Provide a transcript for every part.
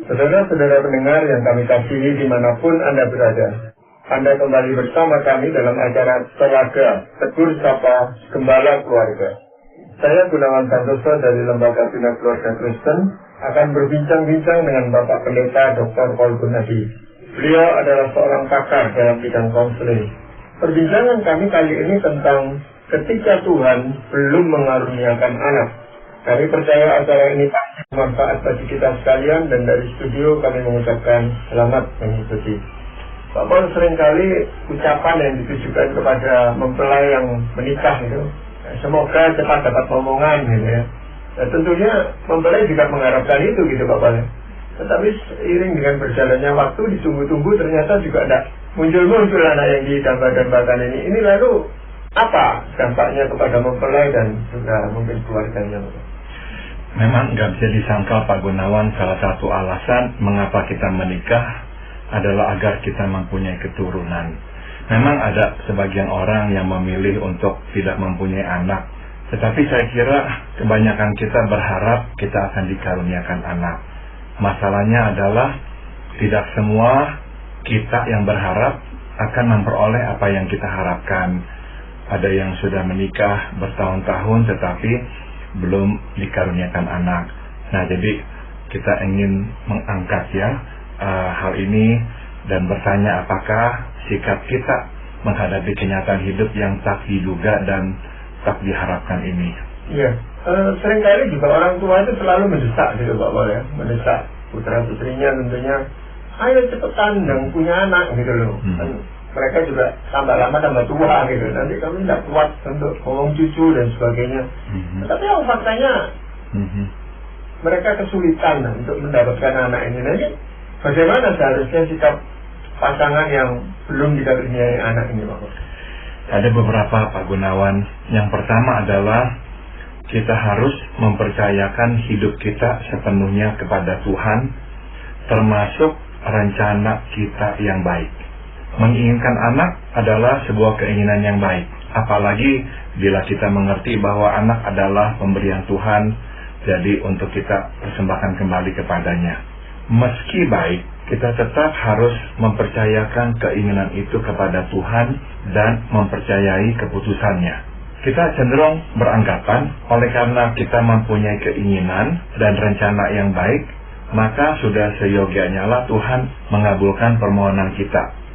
Saudara-saudara pendengar yang kami kasihi dimanapun Anda berada, Anda kembali bersama kami dalam acara Telaga Tegur Sapa Gembala Keluarga. Saya Gunawan Santoso dari Lembaga Bina Keluarga Kristen akan berbincang-bincang dengan Bapak Pendeta Dr. Paul Gunadi. Beliau adalah seorang pakar dalam bidang konseling. Perbincangan kami kali ini tentang ketika Tuhan belum mengaruniakan anak. Kami percaya acara ini pasti bermanfaat bagi kita sekalian, dan dari studio kami mengucapkan selamat mengikuti. Pak Paul, seringkali ucapan yang ditujukan kepada mempelai yang menikah itu, semoga cepat dapat omongan gitu ya. Nah, tentunya mempelai juga mengharapkan itu gitu Pak Paul. Tetapi seiring dengan berjalannya waktu, ditunggu-tunggu ternyata juga ada muncul-muncul anak yang didamba-dambakan ini. Ini lalu apa dampaknya kepada mempelai dan juga mungkin keluarganya? Memang nggak bisa disangkal Pak Gunawan, salah satu alasan mengapa kita menikah adalah agar kita mempunyai keturunan. Memang ada sebagian orang yang memilih untuk tidak mempunyai anak, tetapi saya kira kebanyakan kita berharap kita akan dikaruniakan anak. Masalahnya adalah tidak semua kita yang berharap akan memperoleh apa yang kita harapkan. Ada yang sudah menikah bertahun-tahun tetapi belum dikaruniakan anak. Nah, jadi kita ingin mengangkat hal ini dan bertanya apakah sikap kita menghadapi kenyataan hidup yang tak diduga dan tak diharapkan ini. Iya, seringkali juga orang tua itu selalu mendesak gitu Pak Paul ya, mendesak putra putrinya tentunya, ayo cepetan dan punya anak gitu loh. Mereka juga tambah lama tambah tua gitu, nanti kami tidak kuat untuk ngomong cucu dan sebagainya. Tapi yang faktanya mereka kesulitan untuk mendapatkan anak ini. Nanti bagaimana seharusnya sikap pasangan yang belum dikaruniai anak ini Pak? Ada beberapa Pak Gunawan. Yang pertama adalah kita harus mempercayakan hidup kita sepenuhnya kepada Tuhan, termasuk rencana kita yang baik. Menginginkan anak adalah sebuah keinginan yang baik, apalagi bila kita mengerti bahwa anak adalah pemberian Tuhan, jadi untuk kita persembahkan kembali kepadanya. Meski baik, kita tetap harus mempercayakan keinginan itu kepada Tuhan dan mempercayai keputusannya. Kita cenderung beranggapan, oleh karena kita mempunyai keinginan dan rencana yang baik, maka sudah seyogianya lah Tuhan mengabulkan permohonan kita.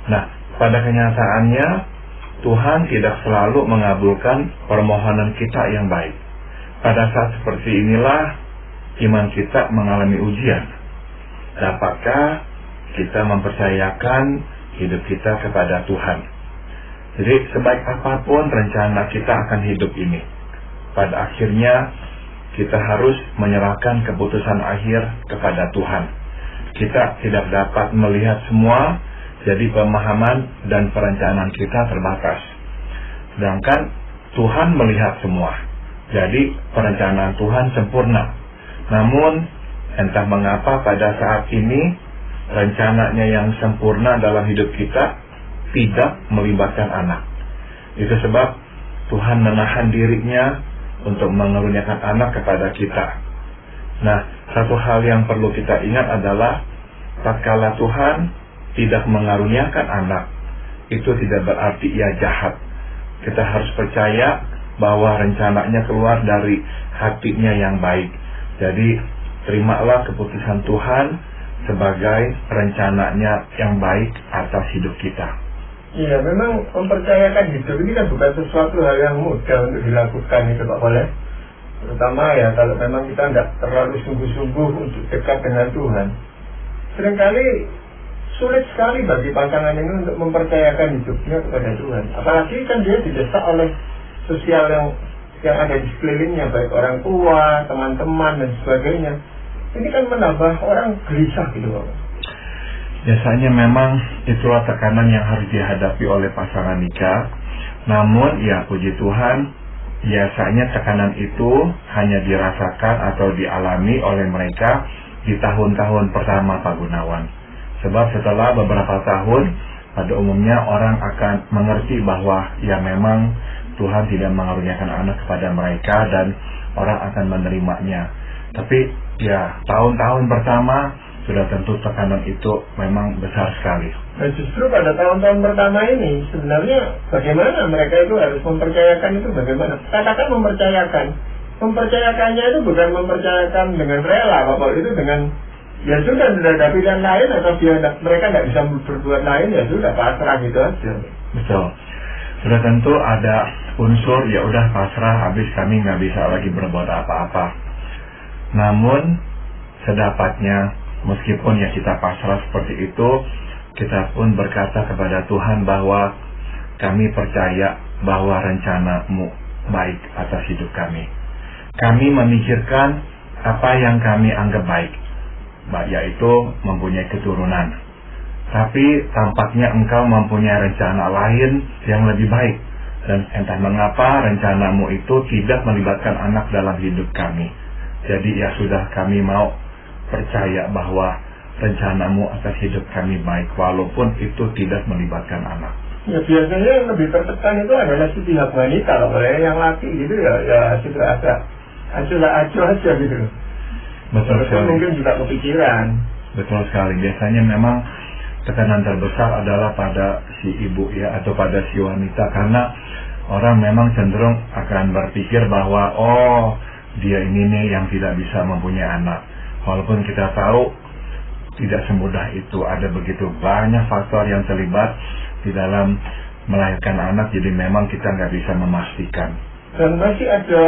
Nah, pada kenyataannya Tuhan tidak selalu mengabulkan permohonan kita yang baik. Pada saat seperti inilah iman kita mengalami ujian. Dapatkah kita mempercayakan hidup kita kepada Tuhan? Jadi sebaik apapun rencana kita akan hidup ini, pada akhirnya kita harus menyerahkan keputusan akhir kepada Tuhan. Kita tidak dapat melihat semua, jadi pemahaman dan perencanaan kita terbatas. Sedangkan Tuhan melihat semua, jadi perencanaan Tuhan sempurna. Namun entah mengapa pada saat ini rencananya yang sempurna dalam hidup kita tidak melibatkan anak. Itu sebab Tuhan menahan dirinya untuk mengaruniakan anak kepada kita. Nah, satu hal yang perlu kita ingat adalah tatkala Tuhan tidak mengaruniakan anak, itu tidak berarti ia jahat. Kita harus percaya bahwa rencananya keluar dari hatinya yang baik. Jadi terimalah keputusan Tuhan sebagai rencananya yang baik atas hidup kita. Iya, memang mempercayakan hidup ini kan bukan sesuatu hal yang mudah untuk dilakukan itu Pak Paul. Terutama ya kalau memang kita tidak terlalu sungguh-sungguh untuk dekat dengan Tuhan. Seringkali sulit sekali bagi pasangan ini untuk mempercayakan hidupnya kepada Tuhan. Apalagi kan dia didesak oleh sosial yang ada di sekelilingnya, baik orang tua, teman-teman dan sebagainya. Ini kan menambah orang gelisah gitu Pak. Biasanya memang itulah tekanan yang harus dihadapi oleh pasangan nikah. Namun ya puji Tuhan, biasanya tekanan itu hanya dirasakan atau dialami oleh mereka di tahun-tahun pertama Pak Gunawan. Sebab setelah beberapa tahun, pada umumnya orang akan mengerti bahwa ya memang Tuhan tidak mengaruniakan anak kepada mereka dan orang akan menerimanya. Tapi ya tahun-tahun pertama sudah tentu tekanan itu memang besar sekali. Nah justru pada tahun-tahun pertama ini sebenarnya bagaimana mereka itu harus mempercayakan itu bagaimana? Katakan mempercayakan. Mempercayakannya itu bukan mempercayakan dengan rela, Bapak, itu dengan ya sudah tidak ada pilihan lain atau mereka tidak bisa berbuat lain, ya sudah pasrah gitu aja. Betul. Sudah tentu ada unsur ya udah pasrah, habis kami nggak bisa lagi berbuat apa-apa. Namun sedapatnya meskipun ya kita pasrah seperti itu, kita pun berkata kepada Tuhan bahwa kami percaya bahwa rencana-Mu baik atas hidup kami. Kami memikirkan apa yang kami anggap baik, yaitu mempunyai keturunan. Tapi tampaknya Engkau mempunyai rencana lain yang lebih baik. Dan entah mengapa rencana-Mu itu tidak melibatkan anak dalam hidup kami. Jadi ya sudah, kami mau percaya bahwa rencana-Mu atas hidup kami baik, walaupun itu tidak melibatkan anak. Ya biasanya yang lebih tertekan itu adalah si pihak wanita, kalau yang laki gitu ya sudah agak acuh aja gitu. Betul sekali. Mungkin juga kepikiran. Betul sekali. Biasanya memang tekanan terbesar adalah pada si ibu ya, atau pada si wanita, karena orang memang cenderung akan berpikir bahwa dia ini nih yang tidak bisa mempunyai anak. Walaupun kita tahu tidak semudah itu, ada begitu banyak faktor yang terlibat di dalam melahirkan anak, jadi memang kita nggak bisa memastikan. Dan masih ada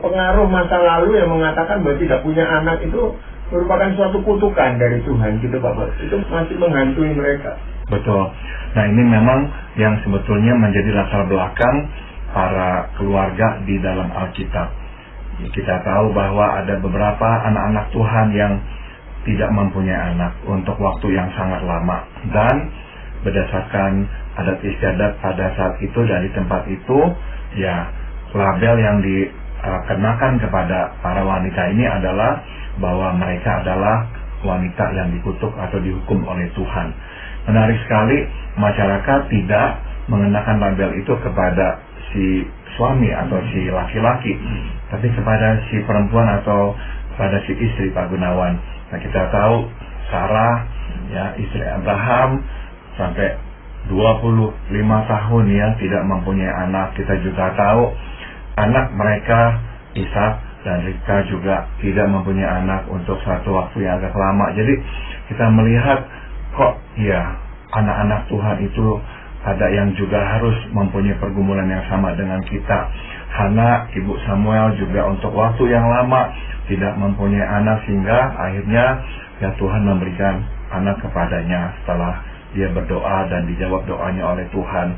pengaruh masa lalu yang mengatakan bahwa tidak punya anak itu merupakan suatu kutukan dari Tuhan gitu, Bapak. Itu masih menghantui mereka. Betul. Nah ini memang yang sebetulnya menjadi latar belakang para keluarga di dalam Alkitab. Kita tahu bahwa ada beberapa anak-anak Tuhan yang tidak mempunyai anak untuk waktu yang sangat lama, dan berdasarkan adat istiadat pada saat itu dari tempat itu, ya label yang dikenakan kepada para wanita ini adalah bahwa mereka adalah wanita yang dikutuk atau dihukum oleh Tuhan. Menarik sekali, masyarakat tidak mengenakan label itu kepada si suami atau si laki-laki, tapi kepada si perempuan atau pada si istri, Pak Gunawan. Nah kita tahu Sarah ya, istri Abraham, sampai 25 tahun ya tidak mempunyai anak. Kita juga tahu anak mereka Ishak dan Ribka juga tidak mempunyai anak untuk satu waktu yang agak lama. Jadi kita melihat kok ya anak-anak Tuhan itu ada yang juga harus mempunyai pergumulan yang sama dengan kita. Hana, Ibu Samuel juga untuk waktu yang lama tidak mempunyai anak, sehingga akhirnya ya Tuhan memberikan anak kepadanya setelah dia berdoa dan dijawab doanya oleh Tuhan.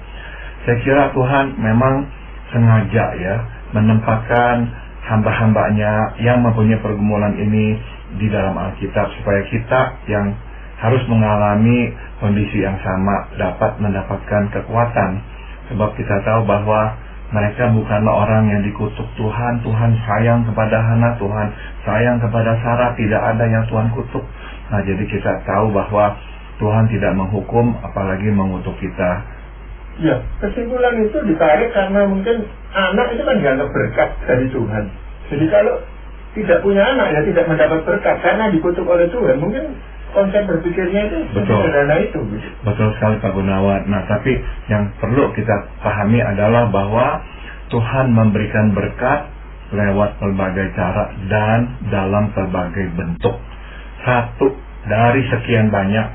Saya kira Tuhan memang sengaja ya menempatkan hamba-hambanya yang mempunyai pergumulan ini di dalam Alkitab, supaya kita yang harus mengalami kondisi yang sama dapat mendapatkan kekuatan. Sebab kita tahu bahwa mereka bukanlah orang yang dikutuk Tuhan. Tuhan sayang kepada Hana, Tuhan sayang kepada Sarah, tidak ada yang Tuhan kutuk. Nah jadi kita tahu bahwa Tuhan tidak menghukum, apalagi mengutuk kita. Ya, kesimpulan itu ditarik karena mungkin anak itu kan dianggap berkat dari Tuhan. Jadi kalau tidak punya anak ya tidak mendapat berkat karena dikutuk oleh Tuhan. Mungkin konsep berpikirnya itu sederhana itu. Betul sekali Pak Gunawan. Nah tapi yang perlu kita pahami adalah bahwa Tuhan memberikan berkat lewat berbagai cara dan dalam berbagai bentuk. Satu dari sekian banyak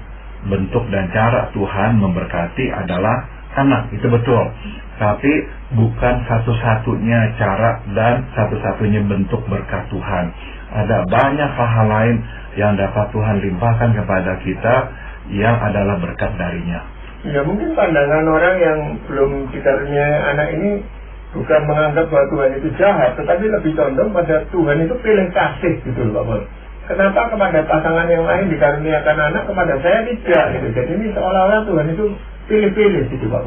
bentuk dan cara Tuhan memberkati adalah anak, itu betul. Tapi bukan satu-satunya cara dan satu-satunya bentuk berkat Tuhan. Ada banyak hal lain yang dapat Tuhan limpahkan kepada kita yang adalah berkat darinya. Ya mungkin pandangan orang yang belum dikaruniai anak ini bukan menganggap bahwa Tuhan itu jahat, tetapi lebih condong pada Tuhan itu pilih kasih gitu loh Pak. Kenapa kepada pasangan yang lain dikaruniakan anak, kepada saya tidak gitu. Jadi ini seolah-olah Tuhan itu pilih-pilih gitu Pak.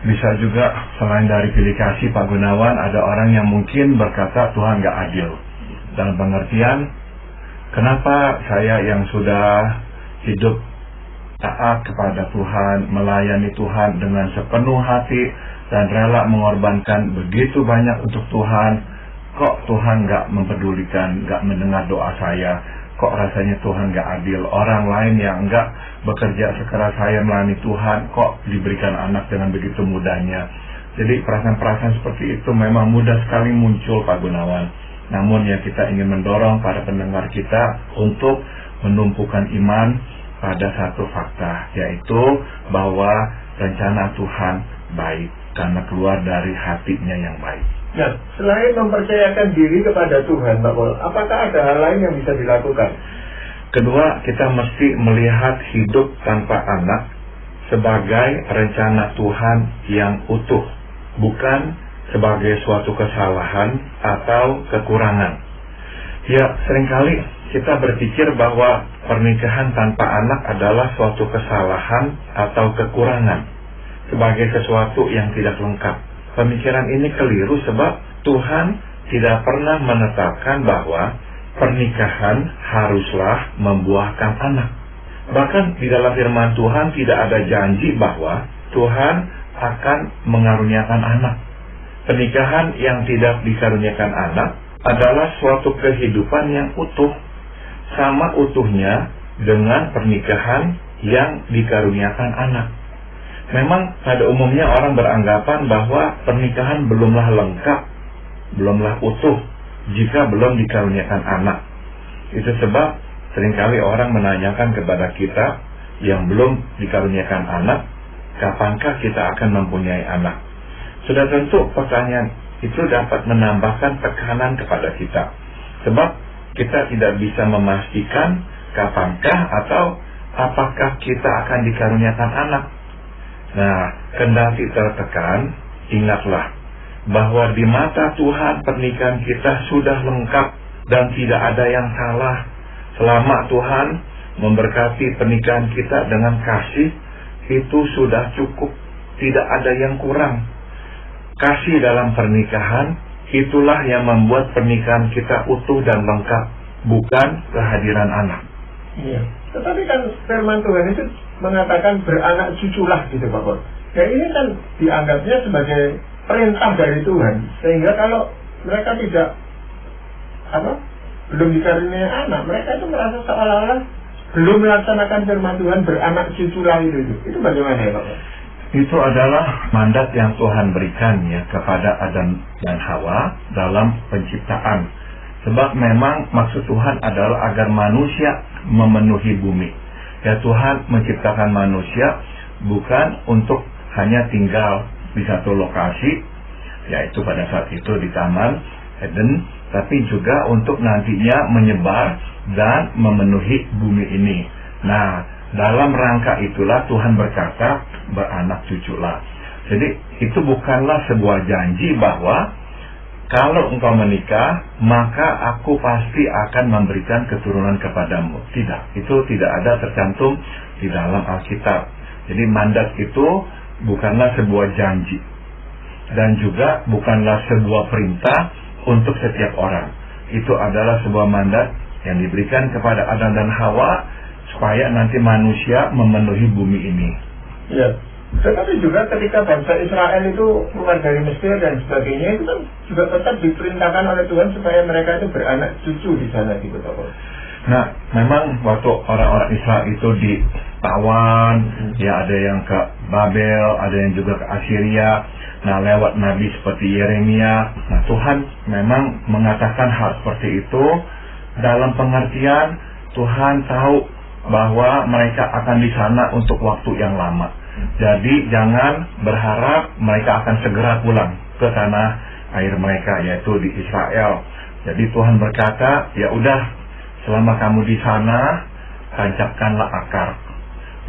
Bisa juga selain dari pilih kasih Pak Gunawan, ada orang yang mungkin berkata Tuhan gak adil. Dalam pengertian, kenapa saya yang sudah hidup taat kepada Tuhan, melayani Tuhan dengan sepenuh hati dan rela mengorbankan begitu banyak untuk Tuhan, kok Tuhan nggak mempedulikan, nggak mendengar doa saya, kok rasanya Tuhan nggak adil, orang lain yang nggak bekerja sekeras saya melayani Tuhan, kok diberikan anak dengan begitu mudahnya. Jadi perasaan-perasaan seperti itu memang mudah sekali muncul, Pak Gunawan. Namun yang kita ingin mendorong para pendengar kita untuk menumpukan iman pada satu fakta, yaitu bahwa rencana Tuhan baik karena keluar dari hatinya yang baik. Nah, selain mempercayakan diri kepada Tuhan, Pak Pol, apakah ada hal lain yang bisa dilakukan? Kedua, kita mesti melihat hidup tanpa anak sebagai rencana Tuhan yang utuh, bukan sebagai suatu kesalahan atau kekurangan. Ya, seringkali kita berpikir bahwa pernikahan tanpa anak adalah suatu kesalahan atau kekurangan, sebagai sesuatu yang tidak lengkap. Pemikiran ini keliru sebab Tuhan tidak pernah menetapkan bahwa pernikahan haruslah membuahkan anak. Bahkan di dalam firman Tuhan tidak ada janji bahwa Tuhan akan mengaruniakan anak. Pernikahan yang tidak dikaruniakan anak adalah suatu kehidupan yang utuh, sama utuhnya dengan pernikahan yang dikaruniakan anak. Memang pada umumnya orang beranggapan bahwa pernikahan belumlah lengkap, belumlah utuh jika belum dikaruniakan anak. Itu sebab seringkali orang menanyakan kepada kita yang belum dikaruniakan anak, kapankah kita akan mempunyai anak? Sudah tentu pertanyaan itu dapat menambahkan tekanan kepada kita, sebab kita tidak bisa memastikan kapankah atau apakah kita akan dikaruniakan anak. Nah, kendati tertekan, ingatlah bahwa di mata Tuhan pernikahan kita sudah lengkap dan tidak ada yang salah. Selama Tuhan memberkati pernikahan kita dengan kasih, itu sudah cukup, tidak ada yang kurang. Kasih dalam pernikahan, itulah yang membuat pernikahan kita utuh dan lengkap, bukan kehadiran anak. Iya. Tetapi kan firman Tuhan itu mengatakan beranak cuculah gitu, Pak Pol. Ya ini kan dianggapnya sebagai perintah dari Tuhan, sehingga kalau mereka tidak belum dikaruniai anak, mereka itu merasa seolah-olah belum melaksanakan firman Tuhan beranak cuculah itu bagaimana ya, Pak Pol? Itu adalah mandat yang Tuhan berikan ya kepada Adam dan Hawa dalam penciptaan. Sebab memang maksud Tuhan adalah agar manusia memenuhi bumi. Ya, Tuhan menciptakan manusia bukan untuk hanya tinggal di satu lokasi, yaitu pada saat itu di Taman Eden, tapi juga untuk nantinya menyebar dan memenuhi bumi ini. Nah, dalam rangka itulah Tuhan berkata beranak cuculah. Jadi itu bukanlah sebuah janji bahwa kalau engkau menikah maka aku pasti akan memberikan keturunan kepadamu. Tidak, itu tidak ada tercantum di dalam Alkitab. Jadi mandat itu bukanlah sebuah janji dan juga bukanlah sebuah perintah untuk setiap orang. Itu adalah sebuah mandat yang diberikan kepada Adam dan Hawa supaya nanti manusia memenuhi bumi ini. Ya, tetapi juga ketika bangsa Israel itu keluar dari Mesir dan sebagainya, itu kan juga tetap diperintahkan oleh Tuhan supaya mereka itu beranak cucu di sana gitu, Pak Pol. Nah, memang waktu orang-orang Israel itu ditawan, ya ada yang ke Babel, ada yang juga ke Assyria. Nah, lewat nabi seperti Yeremia, nah Tuhan memang mengatakan hal seperti itu dalam pengertian Tuhan tahu bahwa mereka akan di sana untuk waktu yang lama. Jadi jangan berharap mereka akan segera pulang ke tanah air mereka, yaitu di Israel. Jadi Tuhan berkata, ya udah, selama kamu di sana, tancapkanlah akar.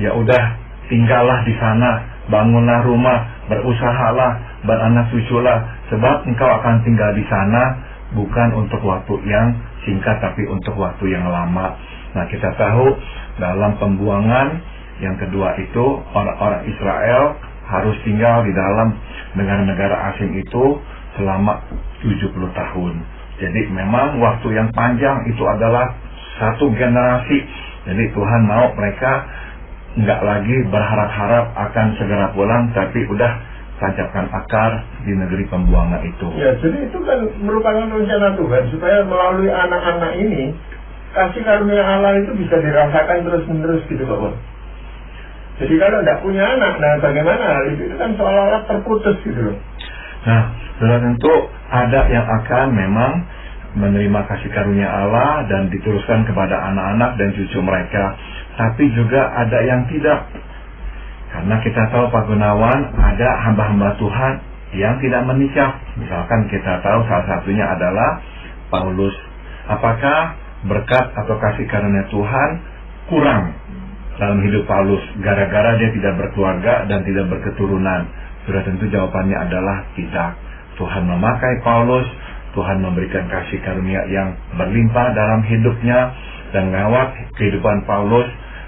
Ya udah, tinggallah di sana, bangunlah rumah, berusahalah, beranak cuculah, sebab engkau akan tinggal di sana bukan untuk waktu yang singkat, tapi untuk waktu yang lama. Nah, kita tahu dalam pembuangan yang kedua itu orang-orang Israel harus tinggal di dalam negara-negara asing itu selama 70 tahun. Jadi memang waktu yang panjang itu adalah satu generasi. Jadi Tuhan mau mereka nggak lagi berharap-harap akan segera pulang, tapi udah tancapkan akar di negeri pembuangan itu. Ya, jadi itu kan merupakan rencana Tuhan supaya melalui anak-anak ini kasih karunia Allah itu bisa dirasakan terus-menerus gitu Pak Pol. Jadi kalau tidak punya anak, nah bagaimana hal itu kan seolah-olah terputus gitu loh. Nah, tentu ada yang akan memang menerima kasih karunia Allah dan diteruskan kepada anak-anak dan cucu mereka. Tapi juga ada yang tidak. Karena kita tahu Pak Gunawan, ada hamba-hamba Tuhan yang tidak menikah. Misalkan kita tahu salah satunya adalah Paulus. Apakah berkat atau kasih karunia Tuhan kurang dalam hidup Paulus gara-gara dia tidak berkeluarga dan tidak berketurunan? Sudah tentu jawabannya adalah tidak. Tuhan memakai Paulus, Tuhan memberikan kasih karunia yang berlimpah dalam hidupnya, dan lewat kehidupan Paulus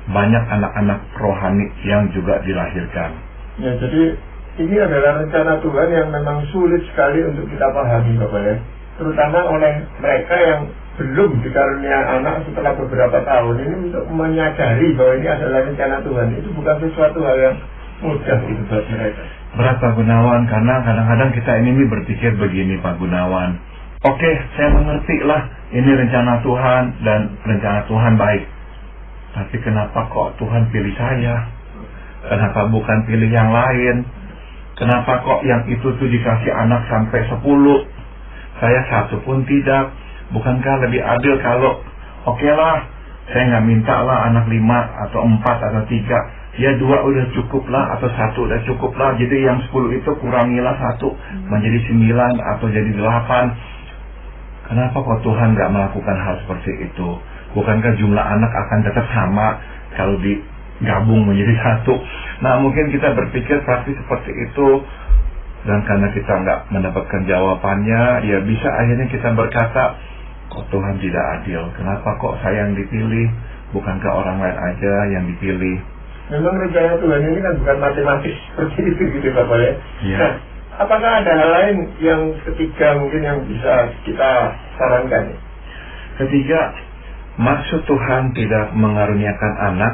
banyak anak-anak rohani yang juga dilahirkan. Ya, jadi ini adalah rencana Tuhan yang memang sulit sekali untuk kita pahami Bapak ya. Terutama oleh mereka yang belum dikarunia anak setelah beberapa tahun ini, untuk menyadari bahwa ini adalah rencana Tuhan. Itu bukan sesuatu hal yang mudah itu buat mereka. Berat Pak Gunawan, karena kadang-kadang kita ini berpikir begini Pak Gunawan. Oke, saya mengerti lah ini rencana Tuhan dan rencana Tuhan baik. Tapi kenapa kok Tuhan pilih saya? Kenapa bukan pilih yang lain? Kenapa kok yang itu tuh dikasih anak sampai 10? Saya 1 pun tidak. Bukankah lebih adil kalau oke lah, saya nggak minta lah anak 5 atau 4 atau 3. Ya 2 udah cukup lah, atau 1 udah cukup lah. Jadi yang 10 itu kurangilah 1 menjadi 9 atau jadi 8. Kenapa kok Tuhan nggak melakukan hal seperti itu? Bukankah jumlah anak akan tetap sama kalau digabung menjadi 1? Nah, mungkin kita berpikir pasti seperti itu. Dan karena kita nggak mendapatkan jawabannya, ya bisa akhirnya kita berkata, kok Tuhan tidak adil? Kenapa kok saya yang dipilih? Bukankah orang lain aja yang dipilih? Memang rencana Tuhan ini kan bukan matematis seperti itu gitu Bapak ya. Ya. Nah, apakah ada hal lain yang ketiga mungkin yang bisa kita sarankan? Ketiga, maksud Tuhan tidak mengaruniakan anak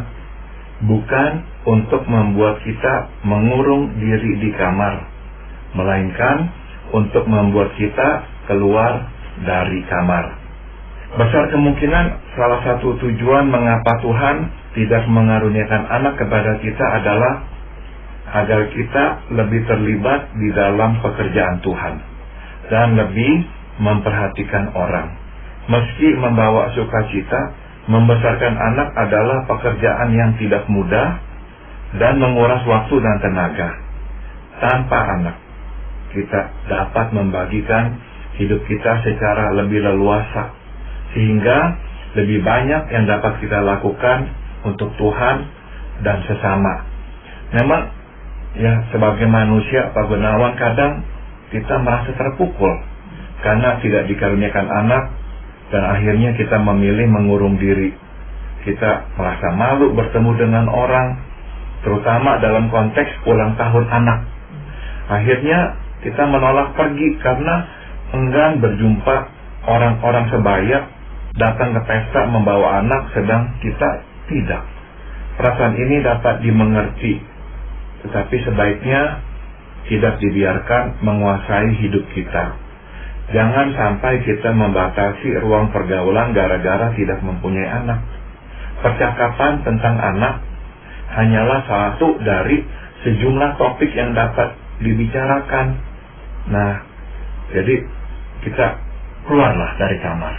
bukan untuk membuat kita mengurung diri di kamar, melainkan untuk membuat kita keluar dari kamar. Besar kemungkinan salah satu tujuan mengapa Tuhan tidak mengaruniakan anak kepada kita adalah agar kita lebih terlibat di dalam pekerjaan Tuhan dan lebih memperhatikan orang. Meski membawa sukacita, membesarkan anak adalah pekerjaan yang tidak mudah dan menguras waktu dan tenaga. Tanpa anak, kita dapat membagikan hidup kita secara lebih leluasa, sehingga lebih banyak yang dapat kita lakukan untuk Tuhan dan sesama. Memang, ya sebagai manusia, Pak Gunawan, kadang kita merasa terpukul karena tidak dikaruniakan anak, dan akhirnya kita memilih mengurung diri. Kita merasa malu bertemu dengan orang, terutama dalam konteks ulang tahun anak. Akhirnya kita menolak pergi karena enggan berjumpa orang-orang sebaya datang ke pesta membawa anak, sedang kita tidak. Perasaan ini dapat dimengerti, tetapi sebaiknya tidak dibiarkan menguasai hidup kita. Jangan sampai kita membatasi ruang pergaulan gara-gara tidak mempunyai anak. Percakapan tentang anak hanyalah satu dari sejumlah topik yang dapat dibicarakan. Nah, jadi kita keluarlah dari kamar.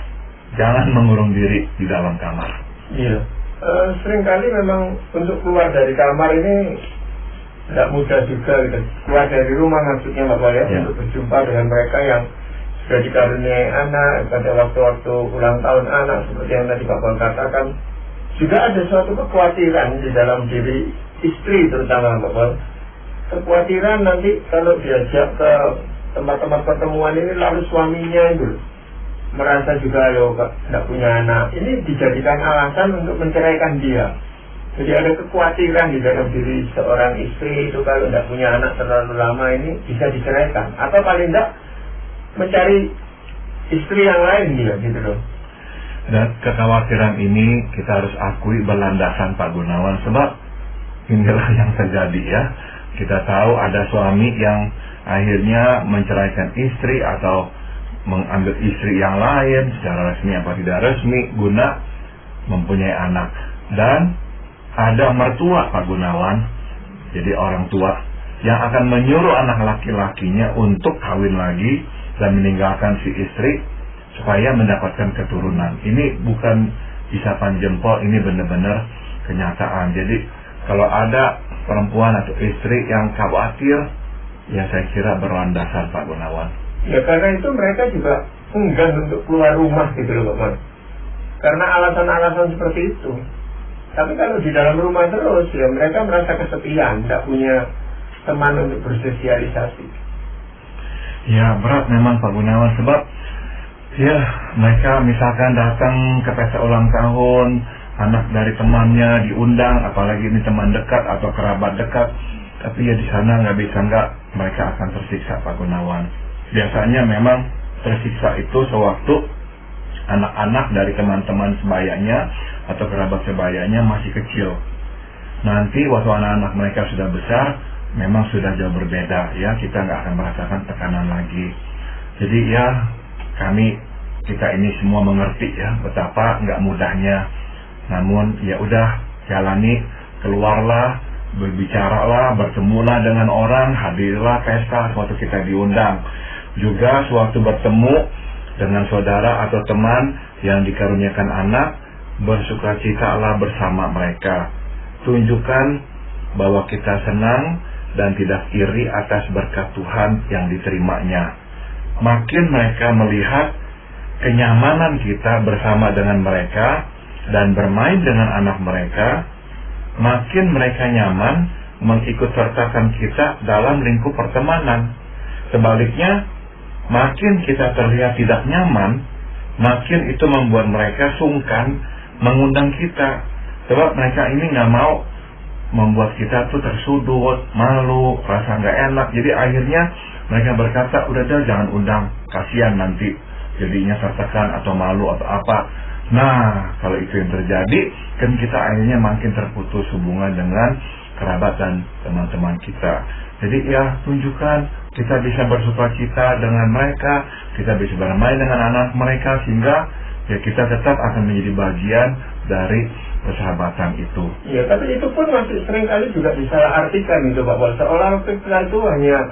Jangan mengurung diri di dalam kamar. Iya. Seringkali memang untuk keluar dari kamar ini tidak mudah juga gitu. Keluar dari rumah maksudnya Bapak ya, untuk berjumpa dengan mereka yang sudah dikaruniai anak pada waktu-waktu ulang tahun anak, seperti yang tadi Bapak katakan. Juga ada suatu kekhawatiran di dalam diri istri terutama Bapak. Kekhawatiran nanti kalau diajak ke tempat-tempat pertemuan ini, lalu suaminya itu merasa juga tidak punya anak, ini dijadikan alasan untuk menceraikan dia. Jadi ada kekhawatiran di dalam diri seorang istri itu, kalau tidak punya anak terlalu lama ini bisa diceraikan, atau paling tidak mencari istri yang lain dia gitu loh. Dan kekhawatiran ini kita harus akui berlandasan Pak Gunawan, sebab inilah yang terjadi ya. Kita tahu ada suami yang akhirnya menceraikan istri atau mengambil istri yang lain secara resmi apa tidak resmi guna mempunyai anak. Dan ada mertua, Pak Gunawan, jadi orang tua yang akan menyuruh anak laki-lakinya untuk kawin lagi dan meninggalkan si istri supaya mendapatkan keturunan. Ini bukan isapan jempol, ini benar-benar kenyataan. Jadi kalau ada perempuan atau istri yang khawatir, ya saya kira berlandasar, Pak Gunawan. Ya karena itu mereka juga enggan untuk keluar rumah gitu loh Pak. Karena alasan-alasan seperti itu. Tapi kalau di dalam rumah terus, ya mereka merasa kesepian, tidak punya teman untuk bersosialisasi. Ya berat memang Pak Gunawan, sebab ya mereka misalkan datang ke pesta ulang tahun, anak dari temannya diundang, apalagi ini teman dekat atau kerabat dekat, tapi ya di sana nggak bisa mereka akan tersiksa, Pak Gunawan. Biasanya memang tersiksa itu sewaktu anak-anak dari teman-teman sebayanya atau kerabat sebayanya masih kecil. Nanti waktu anak-anak mereka sudah besar, memang sudah jauh berbeda, ya kita nggak akan merasakan tekanan lagi. Jadi ya kita ini semua mengerti ya betapa nggak mudahnya. Namun ya udah jalani, keluarlah, berbicaralah, bertemulah dengan orang, hadirlah pesta suatu kita diundang. Juga suatu bertemu dengan saudara atau teman yang dikaruniakan anak, bersukacitalah bersama mereka. Tunjukkan bahwa kita senang dan tidak iri atas berkat Tuhan yang diterimanya. Makin mereka melihat kenyamanan kita bersama dengan mereka dan bermain dengan anak mereka, makin mereka nyaman mengikutsertakan kita dalam lingkup pertemanan. Sebaliknya, makin kita terlihat tidak nyaman, makin itu membuat mereka sungkan mengundang kita. Sebab mereka ini nggak mau membuat kita tuh tersudut, malu, rasa nggak enak. Jadi akhirnya mereka berkata, udah deh jangan undang, kasihan nanti jadinya tertekan atau malu atau apa. Nah, kalau itu yang terjadi, kan kita akhirnya makin terputus hubungan dengan kerabat dan teman-teman kita. Jadi ya tunjukkan kita bisa bersukacita dengan mereka, kita bisa bermain dengan anak mereka, sehingga ya kita tetap akan menjadi bagian dari persahabatan itu. Ya, tapi itu pun masih seringkali juga disalahartikan gitu Pak Pol. Seolah kita itu hanya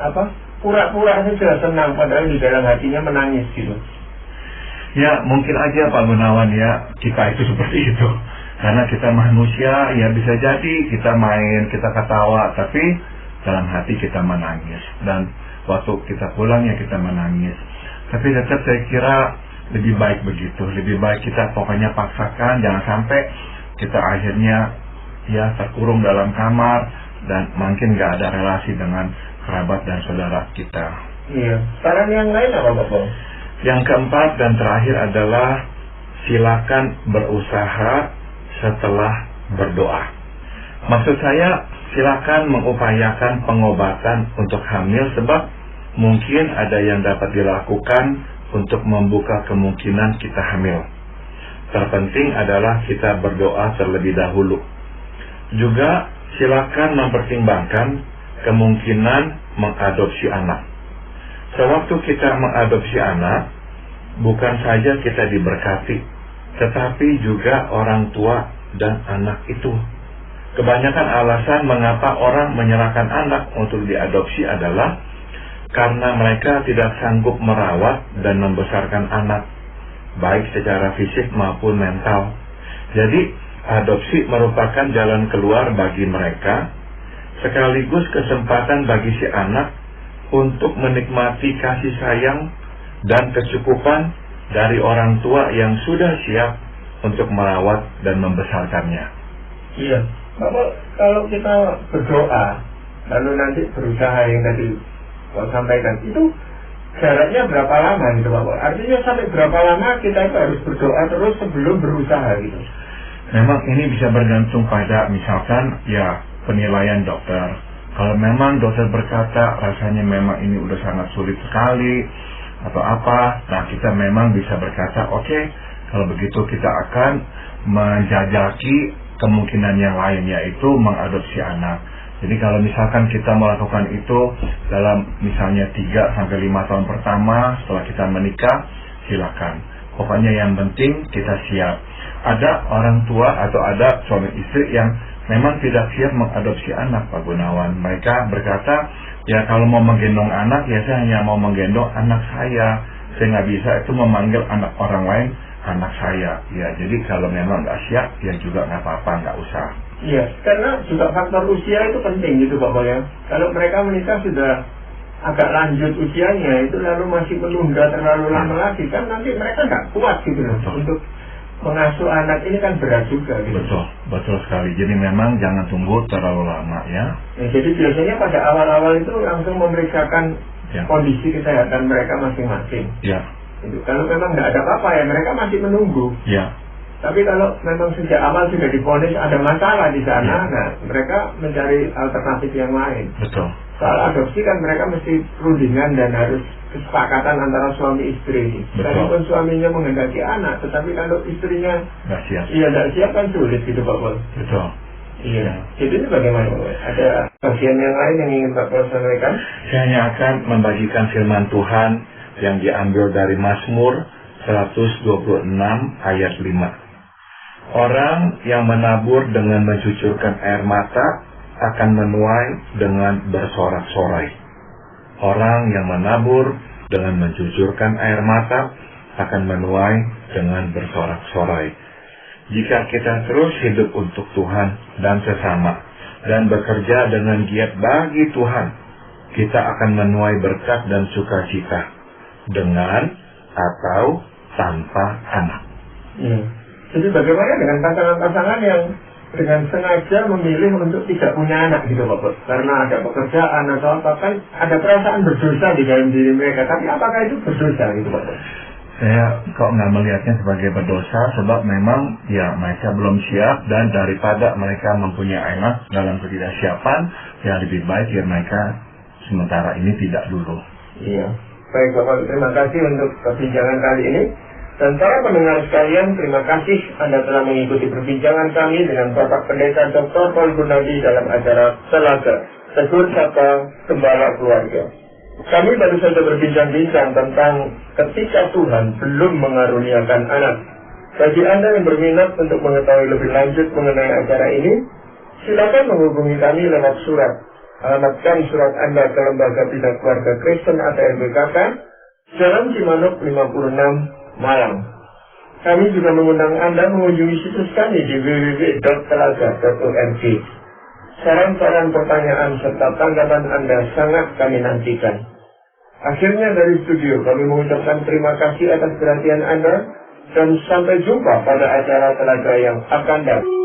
pura-pura saja senang, padahal di dalam hatinya menangis gitu. Ya mungkin aja Pak Gunawan ya kita itu seperti itu. Karena kita manusia, ya bisa jadi kita main, kita ketawa, tapi dalam hati kita menangis. Dan waktu kita pulang ya kita menangis. Tapi tetap saya kira lebih baik begitu. Lebih baik kita pokoknya paksakan, jangan sampai kita akhirnya ya terkurung dalam kamar dan makin gak ada relasi dengan kerabat dan saudara kita. Iya. Saran yang lain apa Bapak? Yang keempat dan terakhir adalah silakan berusaha setelah berdoa. Maksud saya, silakan mengupayakan pengobatan untuk hamil, sebab mungkin ada yang dapat dilakukan untuk membuka kemungkinan kita hamil. Terpenting adalah kita berdoa terlebih dahulu. Juga silakan mempertimbangkan kemungkinan mengadopsi anak. Sewaktu kita mengadopsi anak, bukan saja kita diberkati, tetapi juga orang tua dan anak itu. Kebanyakan alasan mengapa orang menyerahkan anak untuk diadopsi adalah karena mereka tidak sanggup merawat dan membesarkan anak, baik secara fisik maupun mental. Jadi, adopsi merupakan jalan keluar bagi mereka, sekaligus kesempatan bagi si anak untuk menikmati kasih sayang dan kecukupan dari orang tua yang sudah siap untuk merawat dan membesarkannya. Iya, Bapak, kalau kita berdoa, lalu nanti berusaha yang tadi Bapak sampaikan, itu jaraknya berapa lama gitu Bapak? Artinya sampai berapa lama kita itu harus berdoa terus sebelum berusaha gitu? Memang ini bisa bergantung pada misalkan ya penilaian dokter. Kalau memang dokter berkata rasanya memang ini udah sangat sulit sekali atau apa, nah kita memang bisa berkata oke, kalau begitu kita akan menjajaki kemungkinan yang lain, yaitu mengadopsi anak. Jadi kalau misalkan kita melakukan itu dalam misalnya 3-5 tahun pertama setelah kita menikah, silakan. Pokoknya yang penting kita siap. Ada orang tua atau ada suami istri yang memang tidak siap mengadopsi anak, Pak Gunawan. Mereka berkata, ya kalau mau menggendong anak, ya saya hanya mau menggendong anak saya. Saya nggak bisa itu memanggil anak orang lain anak saya. Ya, jadi kalau memang nggak siap, ya juga nggak apa-apa, nggak usah. Iya, karena juga faktor usia itu penting gitu Bapak ya. Kalau mereka menikah sudah agak lanjut usianya, itu lalu masih menunda terlalu lama lagi, kan nanti mereka nggak kuat gitu loh. Untuk mengasuh anak ini kan berat juga gitu. Betul sekali. Jadi memang jangan tunggu terlalu lama ya. Jadi biasanya pada awal-awal itu langsung memeriksakan kondisi kesehatan mereka masing-masing. Ya. Gitu. Kalau memang nggak ada apa-apa ya mereka masih menunggu. Ya. Tapi kalau memang sejak awal sudah divonis ada masalah di sana, nah mereka mencari alternatif yang lain. Betul. Soal adopsi kan mereka mesti perundingan dan harus kesepakatan antara suami istri. Meskipun suaminya menghendaki anak, tetapi kalau istrinya nggak siap, nggak siap kan sulit gitu Pak Pol. Betul. Iya. Jadi ini bagaimana Pak? Ada bagian yang lain yang ingin Pak Pol sampaikan? Saya hanya akan membagikan firman Tuhan yang diambil dari Mazmur 126 ayat 5. Orang yang menabur dengan mencucurkan air mata akan menuai dengan bersorak-sorai. Orang yang menabur dengan mencucurkan air mata akan menuai dengan bersorak-sorai. Jika kita terus hidup untuk Tuhan dan sesama dan bekerja dengan giat bagi Tuhan, kita akan menuai berkat dan sukacita dengan atau tanpa anak. Jadi bagaimana dengan pasangan-pasangan yang dengan sengaja memilih untuk tidak punya anak gitu Bapak? Karena ada pekerjaan atau apa, kan ada perasaan berdosa di dalam diri mereka. Tapi apakah itu berdosa gitu Bapak? Saya kok nggak melihatnya sebagai berdosa, sebab memang ya mereka belum siap, dan daripada mereka mempunyai anak dalam ketidaksiapan, ya lebih baik ya mereka sementara ini tidak dulu. Iya. Baik Bapak, terima kasih untuk perbincangan kali ini. Dan para pendengar sekalian, terima kasih Anda telah mengikuti perbincangan kami dengan Bapak Pendeta Dr. Paul Gunadi dalam acara Telaga, Tegur Sapa Gembala Keluarga. Kami baru saja berbincang-bincang tentang ketika Tuhan belum mengaruniakan anak. Bagi Anda yang berminat untuk mengetahui lebih lanjut mengenai acara ini, silakan menghubungi kami lewat surat. Alamatkan surat Anda ke Lembaga Bina Keluarga Kristen atau LBKK, Jalan Cimanuk 56, Malang. Kami juga mengundang Anda mengunjungi situs kami di www.telaga.org. Saran-saran, pertanyaan, serta tanggapan Anda sangat kami nantikan. Akhirnya dari studio kami mengucapkan terima kasih atas perhatian Anda dan sampai jumpa pada acara Telaga yang akan datang.